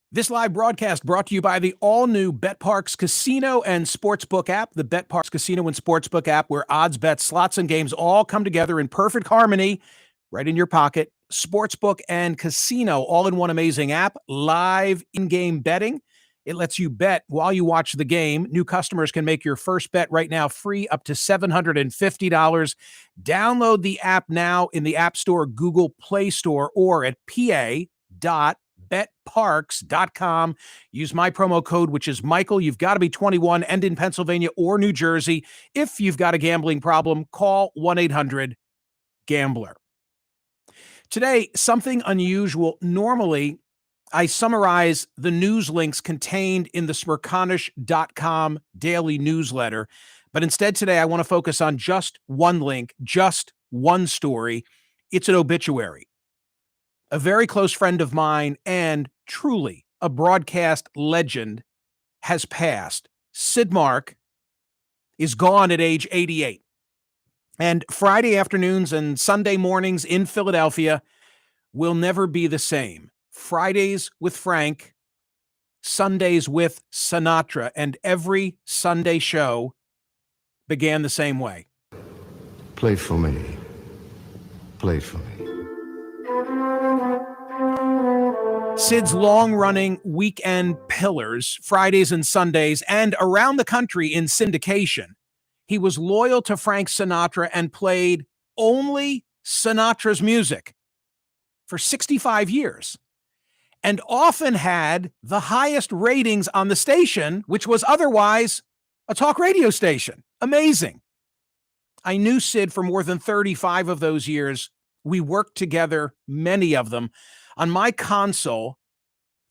This live broadcast brought to you by the all-new BetParx Casino and Sportsbook app, the BetParx Casino and Sportsbook app, where odds, bets, slots, and games all come together in perfect harmony, right in your pocket. Sportsbook and Casino, all in one amazing app. Live in-game betting. It lets you bet while you watch the game. New customers can make your first bet right now free up to $750. Download the app now in the App Store, Google Play Store, or at pa.betparks.com. Use my promo code, which is Michael. You've got to be 21 and in Pennsylvania or New Jersey. If you've got a gambling problem, call 1-800-GAMBLER. Today, something unusual. Normally, I summarize the news links contained in the Smerconish.com daily newsletter. But instead today, I want to focus on just one link, just one story. It's an obituary. A very close friend of mine and truly a broadcast legend has passed. Sid Mark is gone at age 88. And Friday afternoons and Sunday mornings in Philadelphia will never be the same. Fridays with Frank, Sundays with Sinatra, and every Sunday show began the same way. Play for me. Play for me. Sid's long-running weekend pillars, Fridays and Sundays, and around the country in syndication. He was loyal to Frank Sinatra and played only Sinatra's music for 65 years, and often had the highest ratings on the station, which was otherwise a talk radio station. Amazing. I knew Sid for more than 35 of those years. We worked together, many of them. On my console,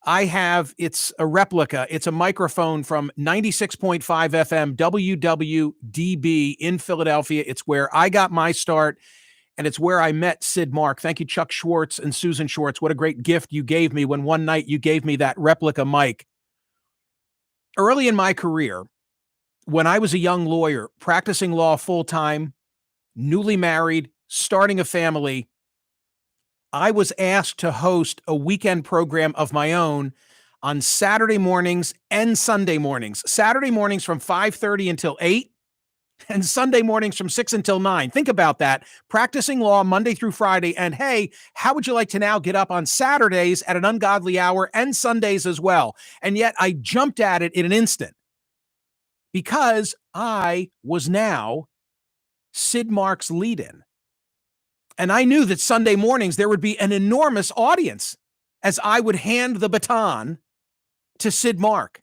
it's a replica. It's a microphone from 96.5 FM WWDB in Philadelphia. It's where I got my start, and it's where I met Sid Mark. Thank you, Chuck Schwartz and Susan Schwartz. What a great gift you gave me when one night you gave me that replica mic. Early in my career, when I was a young lawyer, practicing law full-time, newly married, starting a family, I was asked to host a weekend program of my own on Saturday mornings and Sunday mornings. Saturday mornings from 5:30 until 8, and Sunday mornings from 6 until 9. Think about that. Practicing law Monday through Friday. And hey, how would you like to now get up on Saturdays at an ungodly hour and Sundays as well? And yet I jumped at it in an instant because I was now Sid Mark's lead-in. And I knew that Sunday mornings there would be an enormous audience as I would hand the baton to Sid Mark.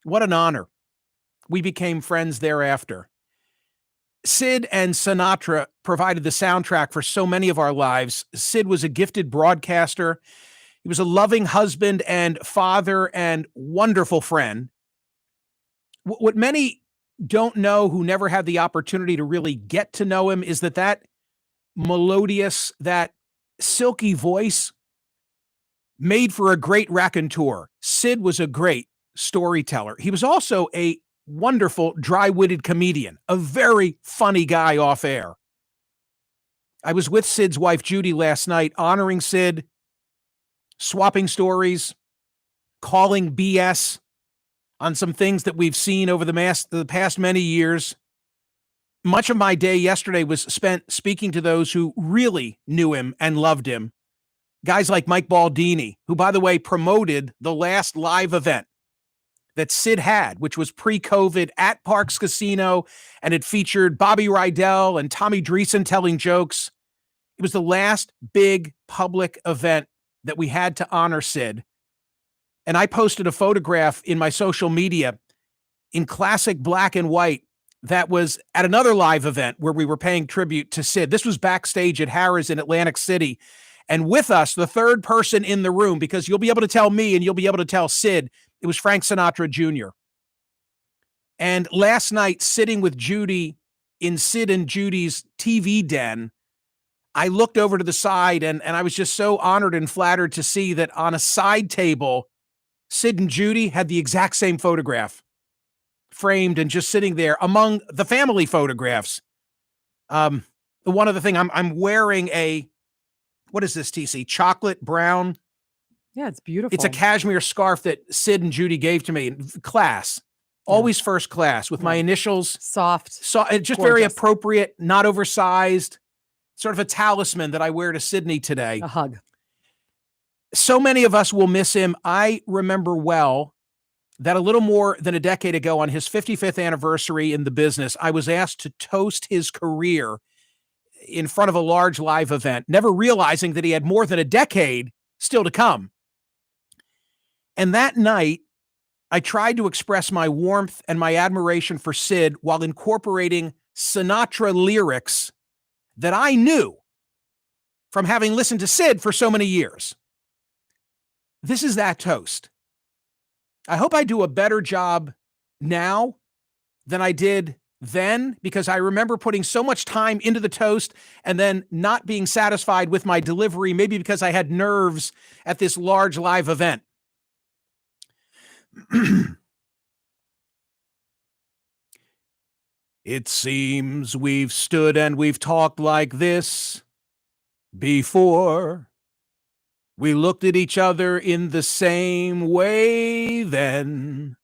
What an honor. We became friends thereafter. Sid and Sinatra provided the soundtrack for so many of our lives. Sid was a gifted broadcaster. He was a loving husband and father and wonderful friend. What many don't know who never had the opportunity to really get to know him is that melodious, that silky voice made for a great raconteur. Sid was a great storyteller. He was also a wonderful, dry-witted comedian, a very funny guy off air. I was with Sid's wife, Judy, last night, honoring Sid, swapping stories, calling BS on some things that we've seen over the past many years. Much of my day yesterday was spent speaking to those who really knew him and loved him. Guys like Mike Baldini, who, by the way, promoted the last live event that Sid had, which was pre-COVID at Parx Casino, and it featured Bobby Rydell and Tommy Dreesen telling jokes. It was the last big public event that we had to honor Sid. And I posted a photograph in my social media in classic black and white that was at another live event where we were paying tribute to Sid. This was backstage at Harrah's in Atlantic City. And with us, the third person in the room, because you'll be able to tell me and you'll be able to tell Sid, it was Frank Sinatra Jr. And last night, sitting with Judy in Sid and Judy's TV den, I looked over to the side and I was just so honored and flattered to see that on a side table, Sid and Judy had the exact same photograph framed and just sitting there among the family photographs. One other thing, I'm wearing what is this, TC? Chocolate brown Yeah, it's beautiful. It's a cashmere scarf that Sid and Judy gave to me in class. Always first class with my initials. Soft. So it's just very appropriate, not oversized, sort of a talisman that I wear to Sydney today. A hug. So many of us will miss him. I remember well that a little more than a decade ago on his 55th anniversary in the business, I was asked to toast his career in front of a large live event, never realizing that he had more than a decade still to come. And that night, I tried to express my warmth and my admiration for Sid while incorporating Sinatra lyrics that I knew from having listened to Sid for so many years. This is that toast. I hope I do a better job now than I did then, because I remember putting so much time into the toast and then not being satisfied with my delivery, maybe because I had nerves at this large live event. It seems we've stood and we've talked like this before. We looked at each other in the same way then,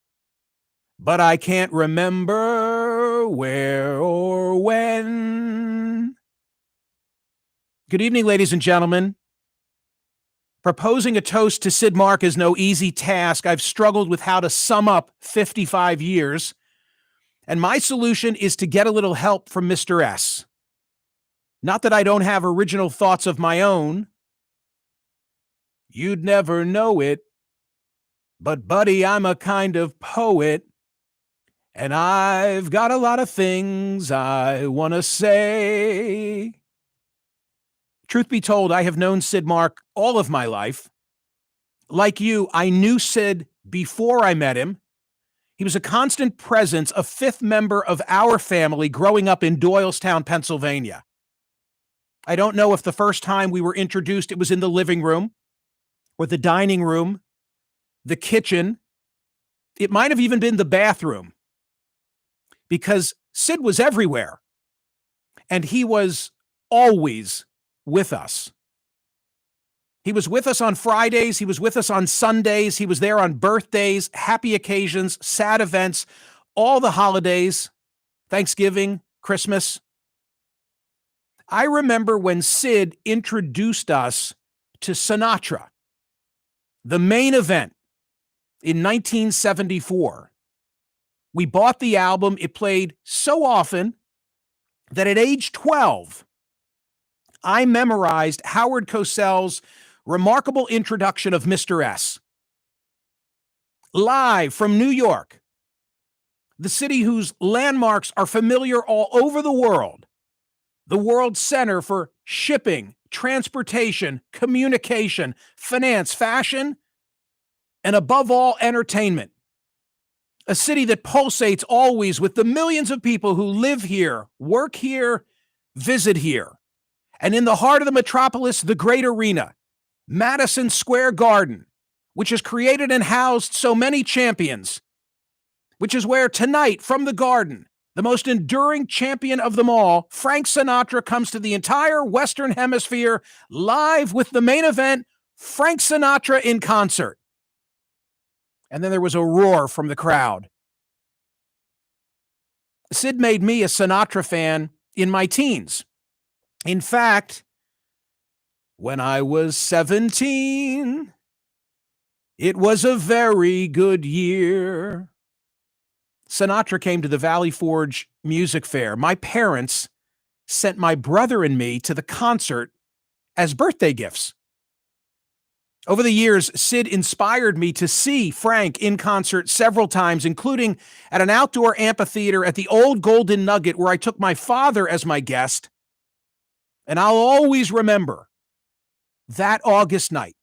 but I can't remember where or when. Good evening, ladies and gentlemen. Proposing a toast to Sid Mark is no easy task. I've struggled with how to sum up 55 years, and my solution is to get a little help from Mr. S. Not that I don't have original thoughts of my own. You'd never know it, but buddy, I'm a kind of poet, and I've got a lot of things I want to say. Truth be told, I have known Sid Mark all of my life. Like you, I knew Sid before I met him. He was a constant presence, a fifth member of our family growing up in Doylestown, Pennsylvania. I don't know if the first time we were introduced, it was in the living room or the dining room, the kitchen. It might have even been the bathroom, because Sid was everywhere, and he was always with us. He was with us on Fridays. He was with us on Sundays. He was there on birthdays, happy occasions, sad events, all the holidays, Thanksgiving, Christmas. I remember when Sid introduced us to Sinatra, the main event in 1974. We bought the album. It played so often that at age 12, I memorized Howard Cosell's remarkable introduction of Mr. S. Live from New York, the city whose landmarks are familiar all over the world, the world's center for shipping, transportation, communication, finance, fashion, and above all, entertainment. A city that pulsates always with the millions of people who live here, work here, visit here. And in the heart of the metropolis, the great arena, Madison Square Garden, which has created and housed so many champions, which is where tonight, from the Garden, the most enduring champion of them all, Frank Sinatra, comes to the entire Western Hemisphere live with the main event, Frank Sinatra in concert. And then there was a roar from the crowd. Sid made me a Sinatra fan in my teens. In fact, when I was 17, it was a very good year. Sinatra came to the Valley Forge Music Fair. My parents sent my brother and me to the concert as birthday gifts. Over the years, Sid inspired me to see Frank in concert several times, including at an outdoor amphitheater at the old Golden Nugget, where I took my father as my guest. And I'll always remember that August night.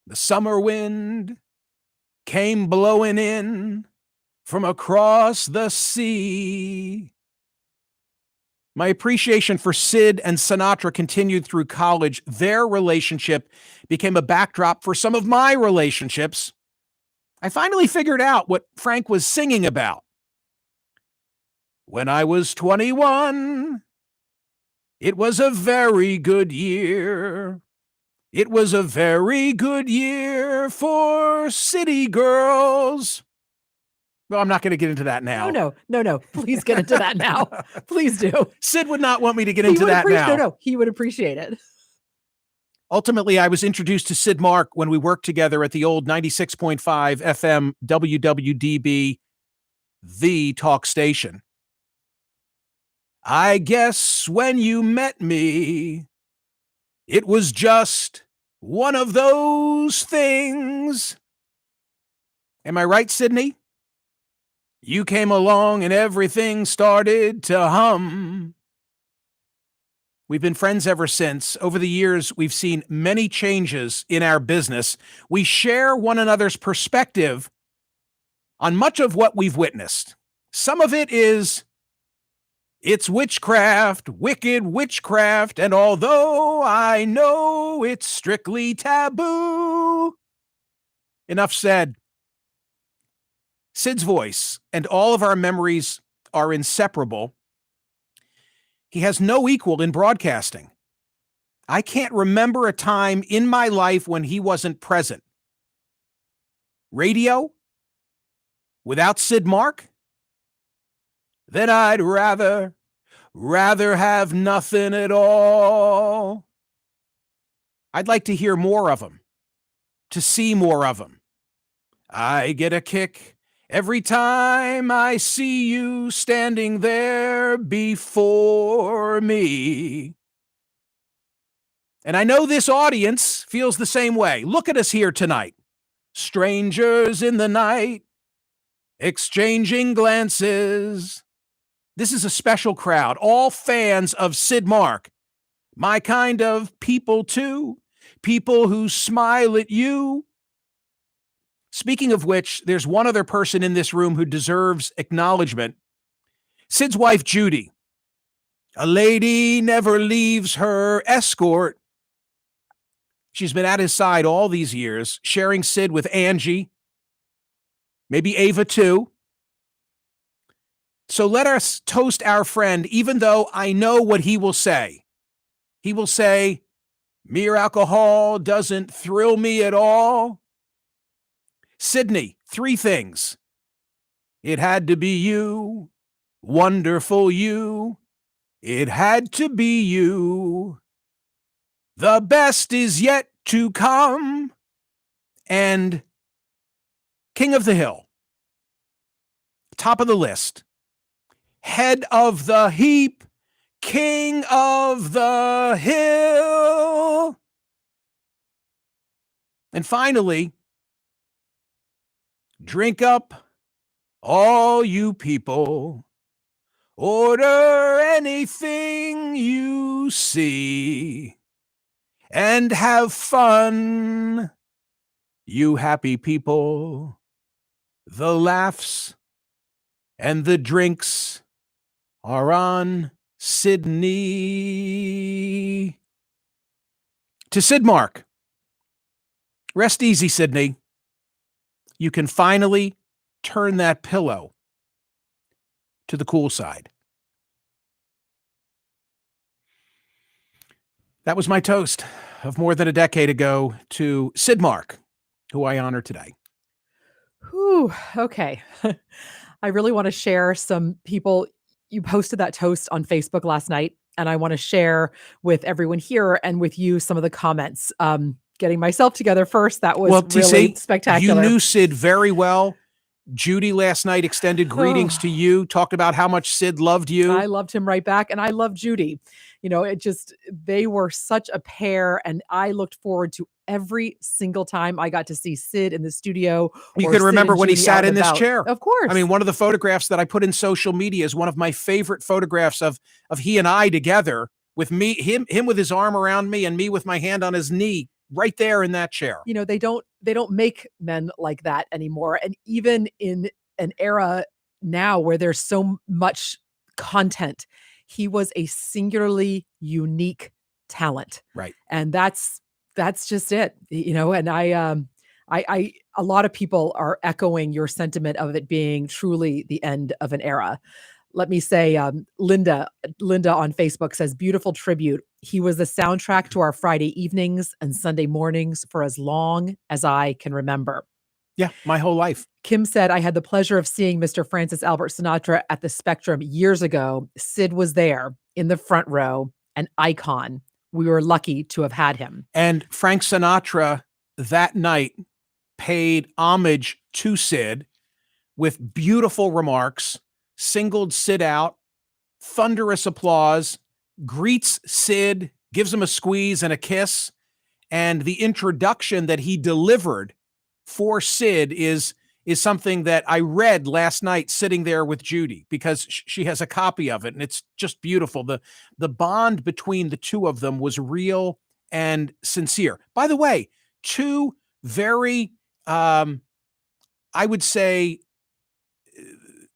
The summer wind came blowing in from across the sea. My appreciation for Sid and Sinatra continued through college. Their relationship became a backdrop for some of my relationships. I finally figured out what Frank was singing about. When I was 21, it was a very good year. It was a very good year for city girls. Well, I'm not going to get into that now. No. Please get into that now. Please do. Sid would not want me to get into that now. No, he would appreciate it. Ultimately, I was introduced to Sid Mark when we worked together at the old 96.5 FM WWDB, the talk station. I guess when you met me, it was just one of those things. Am I right, Sydney? You came along and everything started to hum. We've been friends ever since. Over the years, we've seen many changes in our business. We share one another's perspective on much of what we've witnessed. Some of it is, it's witchcraft, wicked witchcraft, and although I know it's strictly taboo. Enough said. Sid's voice and all of our memories are inseparable. He has no equal in broadcasting. I can't remember a time in my life when he wasn't present. Radio? Without Sid Mark? Then I'd rather have nothing at all. I'd like to hear more of him, to see more of him. I get a kick every time I see you standing there before me. And I know this audience feels the same way. Look at us here tonight. Strangers in the night, exchanging glances. This is a special crowd, all fans of Sid Mark. My kind of people, too. People who smile at you. Speaking of which, there's one other person in this room who deserves acknowledgement. Sid's wife, Judy. A lady never leaves her escort. She's been at his side all these years, sharing Sid with Angie, maybe Ava too. So let us toast our friend, even though I know what he will say. He will say, mere alcohol doesn't thrill me at all. Sydney, 3 things. It had to be you, wonderful you. It had to be you. The best is yet to come. And King of the Hill. Top of the list. Head of the heap. King of the hill. And finally, drink up, all you people. Order anything you see. And have fun, you happy people. The laughs and the drinks are on Sydney. To Sid Mark. Rest easy, Sydney. You can finally turn that pillow to the cool side. That was my toast of more than a decade ago to Sid Mark, who I honor today. Whew, okay. I really want to share some people. You posted that toast on Facebook last night, and I want to share with everyone here and with you some of the comments. Getting myself together first, that was really spectacular. You knew Sid very well. Judy last night extended greetings to you, talked about how much Sid loved you. I loved him right back, and I loved Judy. You know, they were such a pair, and I looked forward to every single time I got to see Sid in the studio. You could remember when he sat in this chair. Of course. I mean, one of the photographs that I put in social media is one of my favorite photographs of he and I together, with him with his arm around me and me with my hand on his knee, right there in that chair. You know, they don't make men like that anymore. And even in an era now where there's so much content, he was a singularly unique talent. Right. And that's just it, you know, and I a lot of people are echoing your sentiment of it being truly the end of an era. Let me say, Linda on Facebook says, beautiful tribute. He was the soundtrack to our Friday evenings and Sunday mornings for as long as I can remember. Yeah, my whole life. Kim said, I had the pleasure of seeing Mr. Francis Albert Sinatra at the Spectrum years ago. Sid was there in the front row, an icon. We were lucky to have had him. And Frank Sinatra that night paid homage to Sid with beautiful remarks, singled Sid out, thunderous applause, greets Sid, gives him a squeeze and a kiss. And the introduction that he delivered for Sid is something that I read last night sitting there with Judy, because she has a copy of it, and it's just beautiful. The bond between the two of them was real and sincere. By the way, two very, I would say,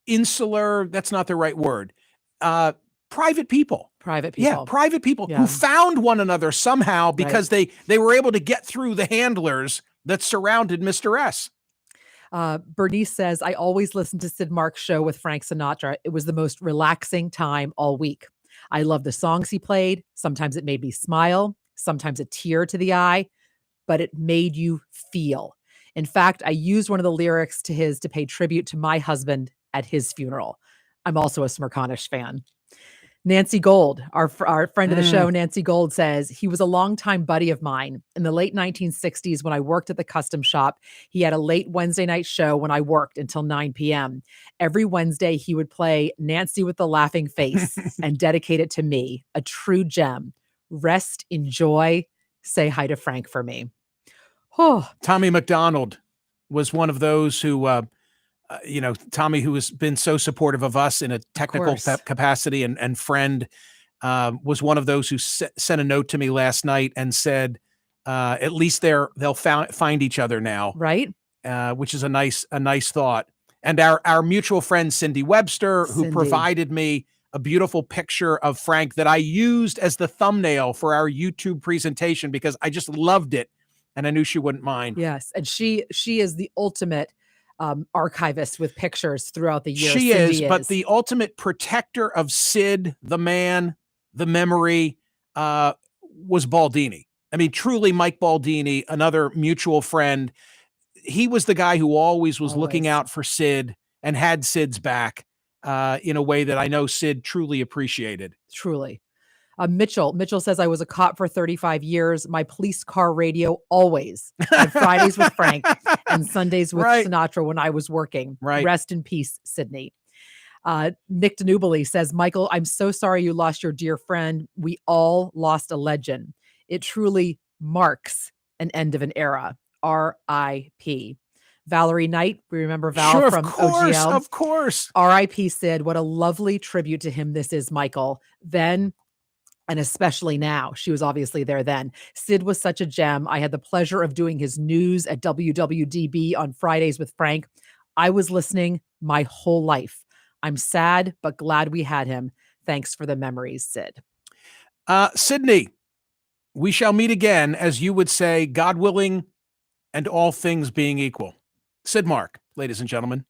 insular, that's not the right word, private people. Yeah, private people who found one another somehow because they were able to get through the handlers that surrounded Mr. S. Bernice says, I always listen to Sid Mark's show with Frank Sinatra. It was the most relaxing time all week. I love the songs he played. Sometimes it made me smile, sometimes a tear to the eye, but it made you feel. In fact, I used one of the lyrics to his to pay tribute to my husband at his funeral. I'm also a Smerconish fan. Nancy Gold, our friend of the show, Nancy Gold says, he was a longtime buddy of mine. In the late 1960s, when I worked at the custom shop, he had a late Wednesday night show when I worked until 9 p.m. Every Wednesday, he would play Nancy with the Laughing Face and dedicate it to me, a true gem. Rest in joy. Say hi to Frank for me. Oh. Tommy McDonald was one of those who, Tommy, who has been so supportive of us in a technical capacity and friend, was one of those who sent a note to me last night and said, at least they'll find each other now. Right. Which is a nice thought. And our mutual friend, Cindy Webster, who provided me a beautiful picture of Frank that I used as the thumbnail for our YouTube presentation because I just loved it. And I knew she wouldn't mind. Yes. And she is the ultimate archivist with pictures throughout the year. She is, but the ultimate protector of Sid, the man, the memory, was Baldini. I mean, truly, Mike Baldini, another mutual friend. He was the guy who always was looking out for Sid and had Sid's back in a way that I know Sid truly appreciated. Truly. Mitchell says, I was a cop for 35 years. My police car radio always had Fridays with Frank and Sundays with Sinatra when I was working. Rest in peace, Sydney. Nick Danubali says, Michael, I'm so sorry you lost your dear friend. We all lost a legend. It truly marks an end of an era. R.I.P. Valerie Knight, we remember Val from OGL. Of course. R.I.P. Sid. What a lovely tribute to him this is, Michael. Then, and especially now, she was obviously there then. Sid was such a gem. I had the pleasure of doing his news at WWDB on Fridays with Frank. I was listening my whole life. I'm sad, but glad we had him. Thanks for the memories, Sid. Sydney, we shall meet again, as you would say, God willing, and all things being equal. Sid Mark, ladies and gentlemen.